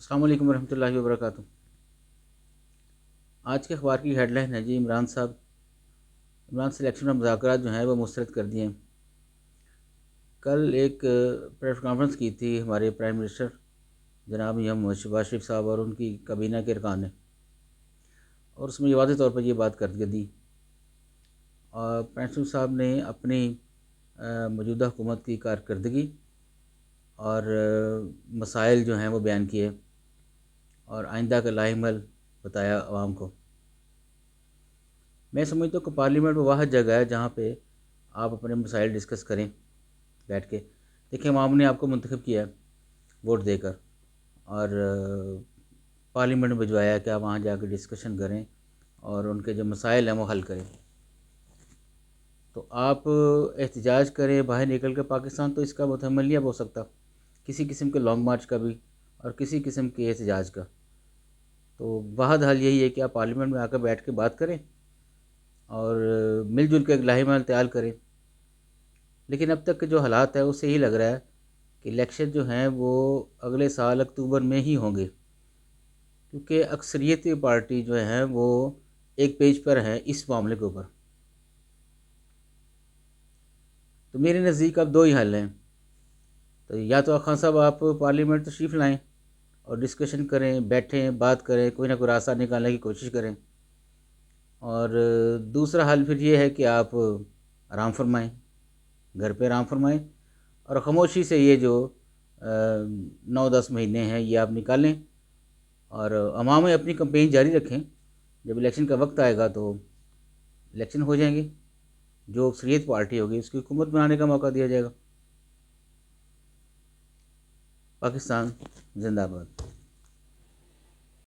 السلام علیکم ورحمۃ اللہ وبرکاتہ۔ آج کے اخبار کی ہیڈ لائن ہے جی عمران سلیکشن اور مذاکرات جو ہیں وہ مسترد کر دیے ہیں۔ کل ایک پریس کانفرنس کی تھی ہمارے پرائم منسٹر جناب محمد شہباز شریف صاحب اور ان کی کابینہ کے ارکان نے، اور اس میں یہ واضح طور پر یہ بات کر دی اور پرائم منسٹر صاحب نے اپنی موجودہ حکومت کی کارکردگی اور مسائل جو ہیں وہ بیان کیے اور آئندہ کا لائحہ عمل بتایا عوام کو۔ میں سمجھتا ہوں کہ پارلیمنٹ وہ واحد جگہ ہے جہاں پہ آپ اپنے مسائل ڈسکس کریں بیٹھ کے۔ دیکھیں، عوام نے آپ کو منتخب کیا ہے ووٹ دے کر، اور پارلیمنٹ میں بھجوایا کہ آپ وہاں جا کے ڈسکشن کریں اور ان کے جو مسائل ہیں وہ حل کریں۔ تو آپ احتجاج کریں باہر نکل کے پاکستان، تو اس کا متحمل نہیں اب ہو سکتا کسی قسم کے لانگ مارچ کا بھی اور کسی قسم کے احتجاج کا۔ تو واحد حل یہی ہے کہ آپ پارلیمنٹ میں آ کر بیٹھ کے بات کریں اور مل جل کے ایک لائحہ عمل تیار کریں۔ لیکن اب تک کے جو حالات ہیں اس سے یہی لگ رہا ہے کہ الیکشن جو ہیں وہ اگلے سال اکتوبر میں ہی ہوں گے، کیونکہ اکثریتی پارٹی جو ہیں وہ ایک پیج پر ہیں اس معاملے کے اوپر۔ تو میرے نزدیک اب دو ہی حل ہیں، تو یا تو خان صاحب آپ پارلیمنٹ تشریف لائیں اور ڈسکشن کریں، بیٹھیں، بات کریں، کوئی نہ کوئی راستہ نکالنے کی کوشش کریں، اور دوسرا حل پھر یہ ہے کہ آپ آرام فرمائیں، گھر پہ آرام فرمائیں اور خاموشی سے یہ جو 9-10 مہینے ہیں یہ آپ نکالیں اور عوام میں اپنی کمپین جاری رکھیں۔ جب الیکشن کا وقت آئے گا تو الیکشن ہو جائیں گے، جو اکثریت پارٹی ہوگی اس کی حکومت بنانے کا موقع دیا جائے گا۔ پاکستان زندہ باد۔